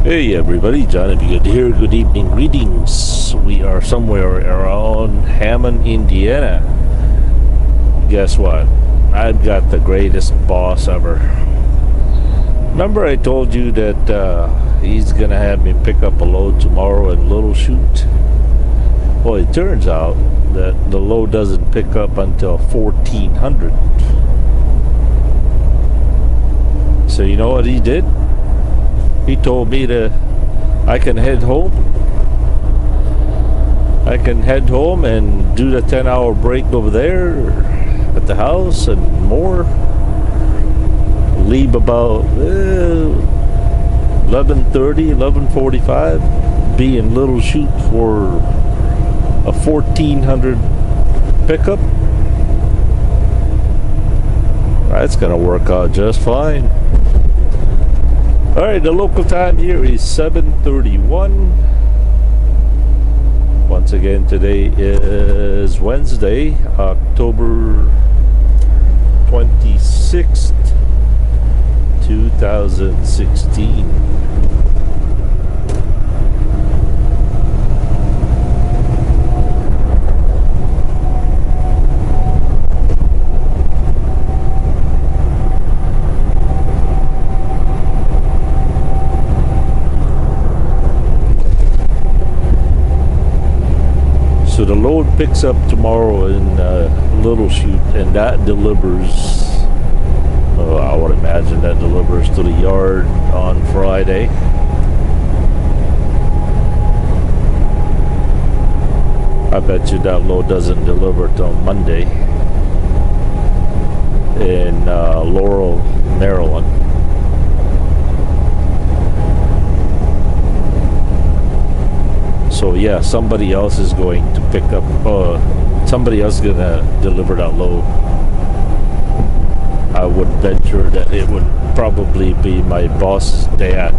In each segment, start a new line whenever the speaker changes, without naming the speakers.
Hey everybody, John Good here. Good evening, greetings. We are somewhere around Hammond, Indiana. Guess what? I've got the greatest boss ever. Remember I told you that he's gonna have me pick up a load tomorrow in Little Chute? Well, it turns out that the load doesn't pick up until 1400. So you know what he did? He told me I can head home. I can head home and do the 10-hour break over there at the house and more. Leave about 11:30, 11:45. Be in Little Chute for a 1400 pickup. That's gonna work out just fine. Alright, the local time here is 7:31. Once again, today is Wednesday, October 26th, 2016. So the load picks up tomorrow in Little Chute, and that delivers, I would imagine that delivers to the yard on Friday. I bet you that load doesn't deliver till Monday in Laurel, Maryland. So yeah, somebody else is going to pick up, somebody else is going to deliver that load. I would venture that it would probably be my boss's dad.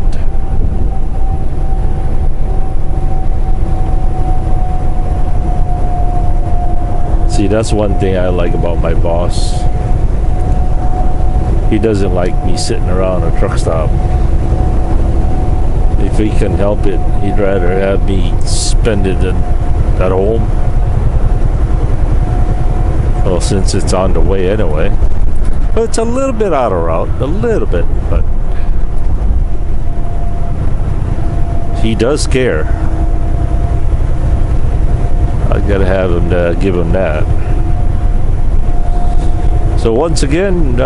See, that's one thing I like about my boss. He doesn't like me sitting around a truck stop. If he can help it, he'd rather have me spend it at home. Well, since it's on the way anyway. But it's a little bit out of route, a little bit, but he does care. I gotta have him to give him that. So once again,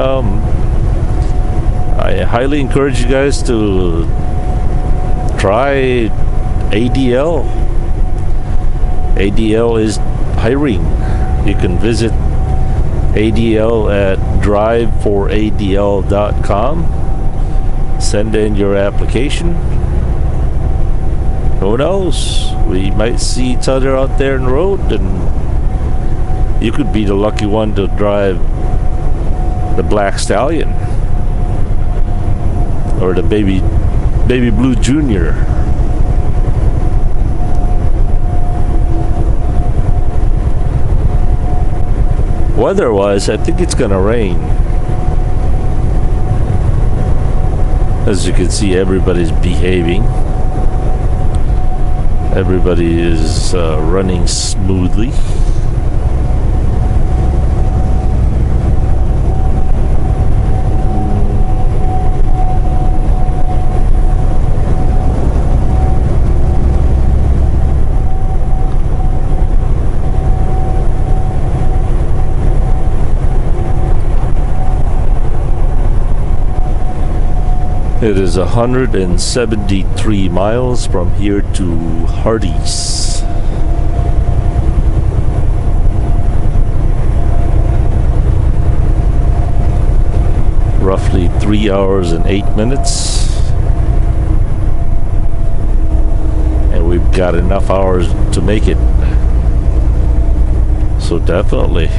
I highly encourage you guys to try ADL. ADL is hiring. You can visit ADL at driveforadl.com. Send in your application. Who knows? We might see each other out there on the road, and you could be the lucky one to drive the Black Stallion or the Baby Blue Junior. Weather-wise, I think it's gonna rain. As you can see, everybody's behaving. Everybody is running smoothly. It is 173 miles from here to Hardee's. Roughly 3 hours and 8 minutes. And we've got enough hours to make it. So definitely.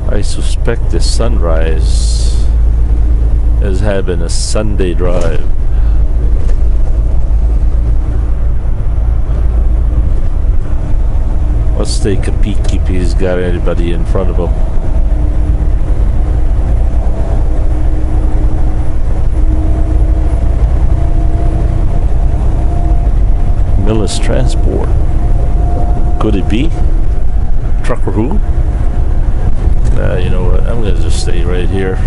I suspect the sunrise is having a Sunday drive. Let's take a peek if he's got anybody in front of him. Millis Transport. Could it be? Trucker who? You know what? I'm gonna just stay right here.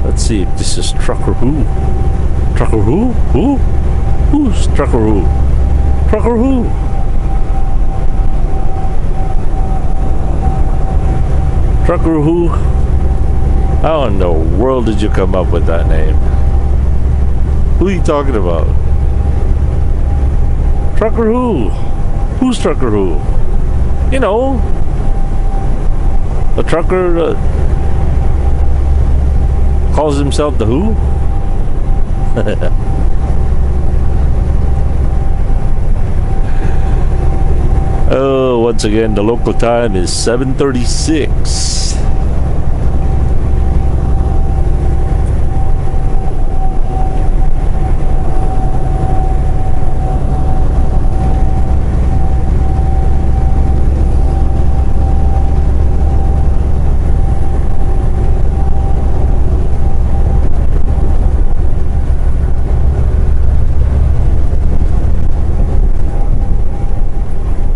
Let's see if this is Trucker who. Trucker who? Who? Who's Trucker who? Trucker who? Trucker who? How in the world did you come up with that name? Who are you talking about? Trucker who? Who's Trucker who? You know, a trucker calls himself the Who? Oh, once again, the local time is 7:36.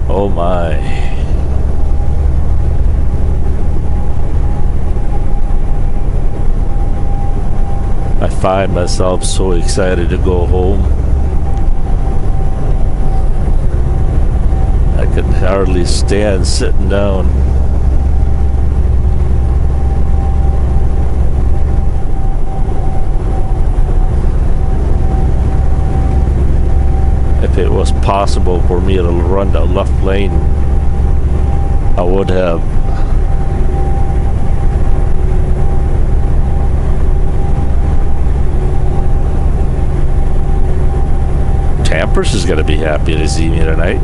Oh my. I find myself so excited to go home. I could hardly stand sitting down. If it was possible for me to run the left lane, I would have. Tampers is going to be happy to see me tonight.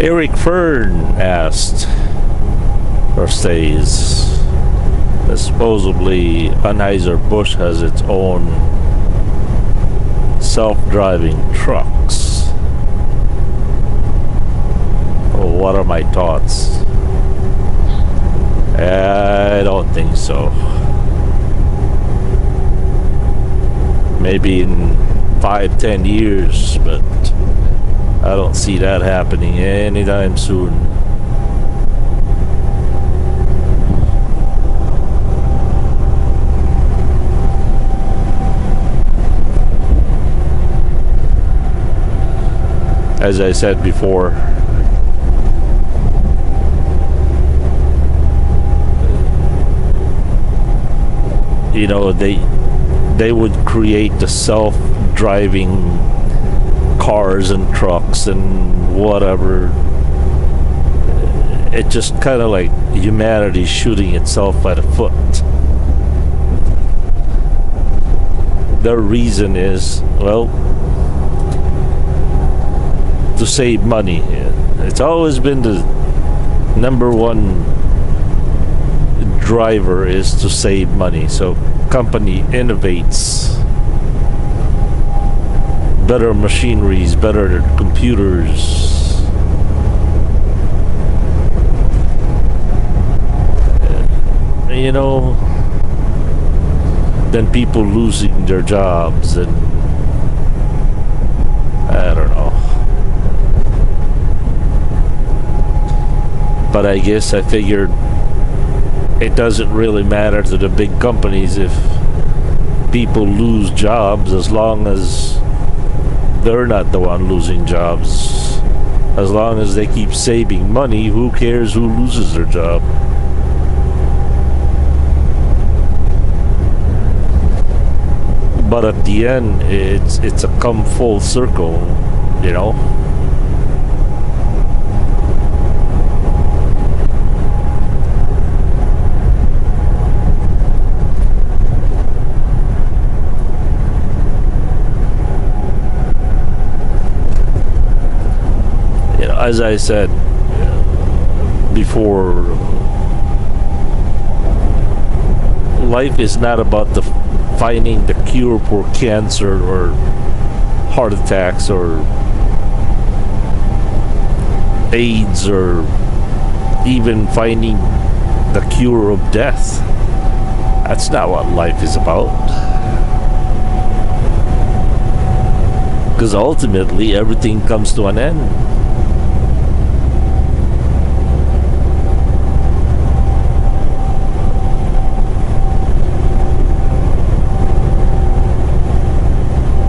Eric Fern asked or says that supposedly Anheuser-Busch has its own self-driving trucks. Oh, what are my thoughts? I don't think so. Maybe in 5-10 years, but I don't see that happening anytime soon. As I said before, you know, they would create the self-driving cars and trucks and whatever. It just kind of like humanity shooting itself by the foot. The reason is, well, to save money. It's always been the number one driver is to save money. So company innovates better machineries, better computers. You know, than people losing their jobs, and I don't know. But I guess I figured it doesn't really matter to the big companies if people lose jobs, as long as they're not the one losing jobs. As long as they keep saving money, who cares who loses their job? But at the end, it's a come full circle, you know. As I said before, life is not about finding the cure for cancer or heart attacks or AIDS, or even finding the cure of death. That's not what life is about. Because ultimately everything comes to an end.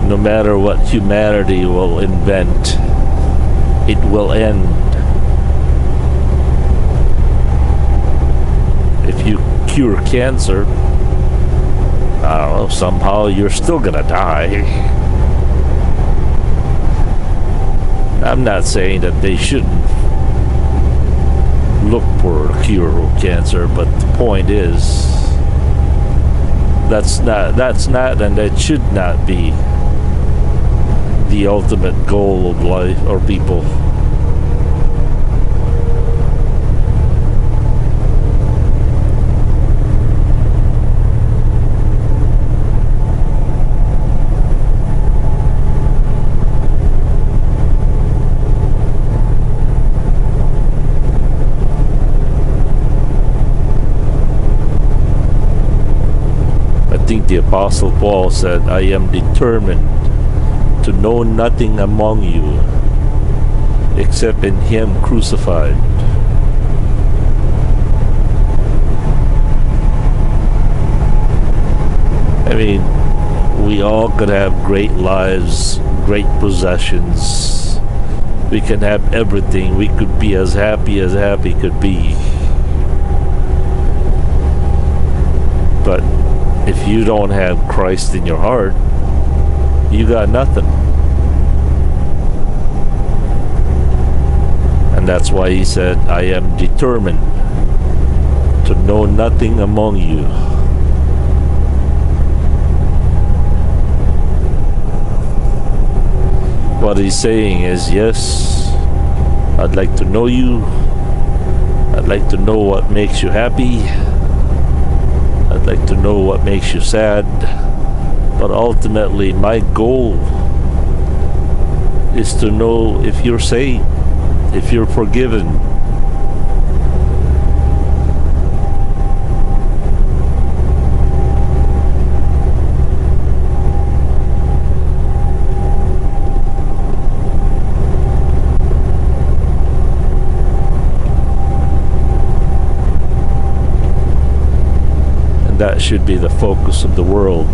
No matter what humanity will invent, it will end. If you cure cancer, I don't know, somehow you're still gonna die. I'm not saying that they shouldn't look for a cure of cancer, but the point is, that's not, and that should not be the ultimate goal of life or people. I think the Apostle Paul said, I am determined to know nothing among you except in Him crucified. I mean, we all could have great lives, great possessions. We can have everything. We could be as happy could be. But if you don't have Christ in your heart, you got nothing. And that's why he said, I am determined to know nothing among you. What he's saying is, yes, I'd like to know you. I'd like to know what makes you happy. I'd like to know what makes you sad. But ultimately, my goal is to know if you're saved, if you're forgiven. And that should be the focus of the world.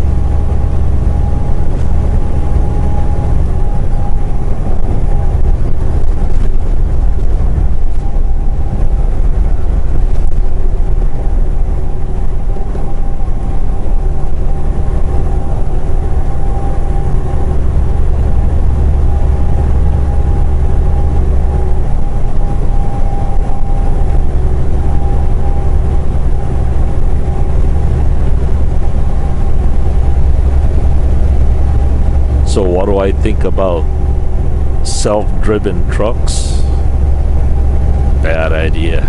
So what do I think about self-driven trucks? Bad idea.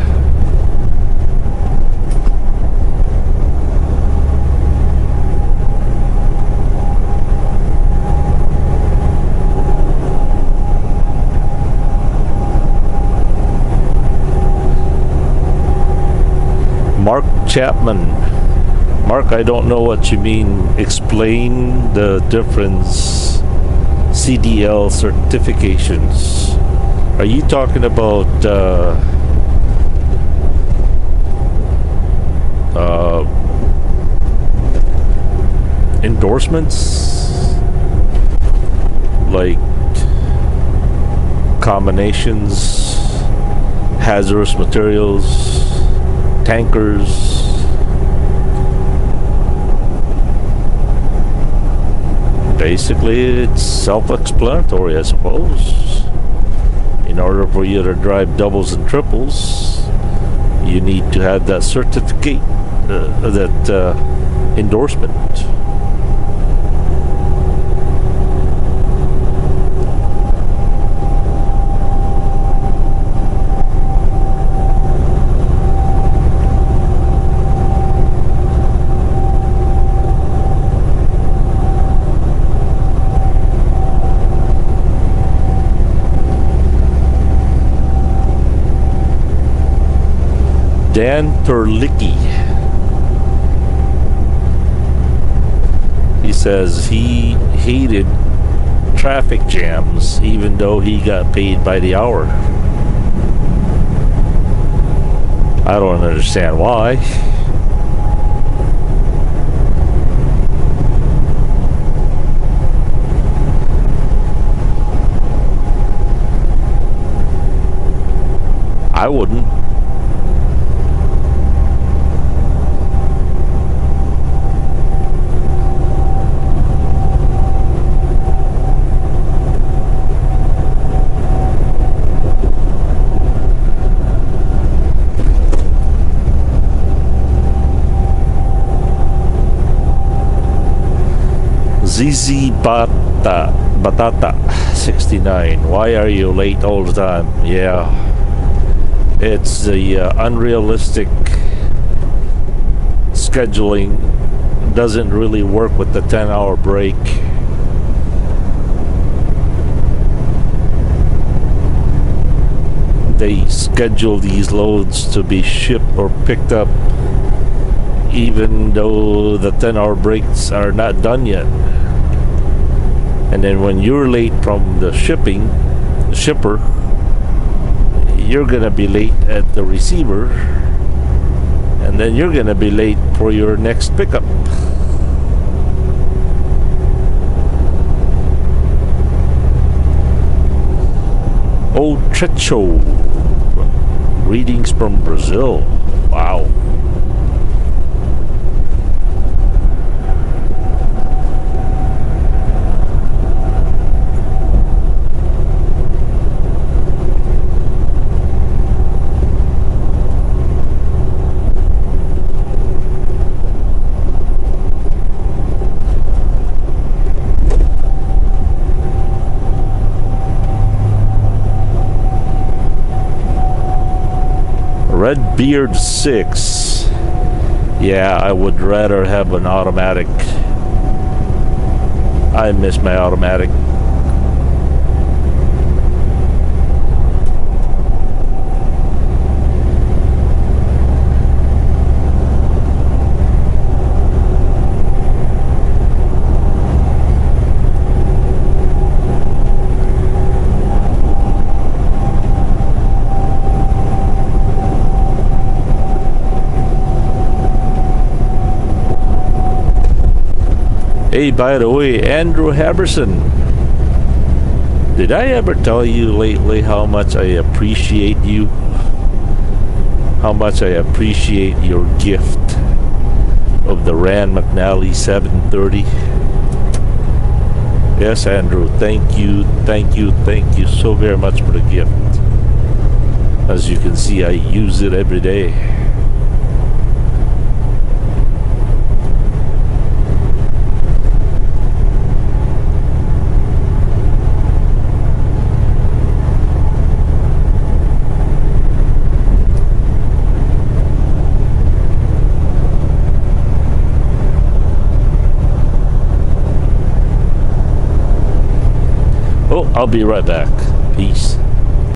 Mark Chapman. Mark, I don't know what you mean. Explain the difference. CDL certifications. Are you talking about endorsements? Like combinations, hazardous materials, tankers? Basically, it's self-explanatory, I suppose. In order for you to drive doubles and triples, you need to have that certificate, that endorsement. Dan Terlicki. He says he hated traffic jams even though he got paid by the hour. I don't understand why. I wouldn't. ZZ Batata 69. Why are you late all the time? Yeah, it's the unrealistic scheduling. Doesn't really work with the 10-hour break. They schedule these loads to be shipped or picked up even though the 10-hour breaks are not done yet. And then when you're late from the shipper, you're gonna be late at the receiver, and then you're gonna be late for your next pickup. Oh, Trecho. Greetings from Brazil. Wow. Redbeard 6. Yeah, I would rather have an automatic. I miss my automatic. Hey, by the way, Andrew Haberson, did I ever tell you lately how much I appreciate you? How much I appreciate your gift of the Rand McNally 730? Yes, Andrew, thank you so very much for the gift. As you can see, I use it every day. Oh, I'll be right back.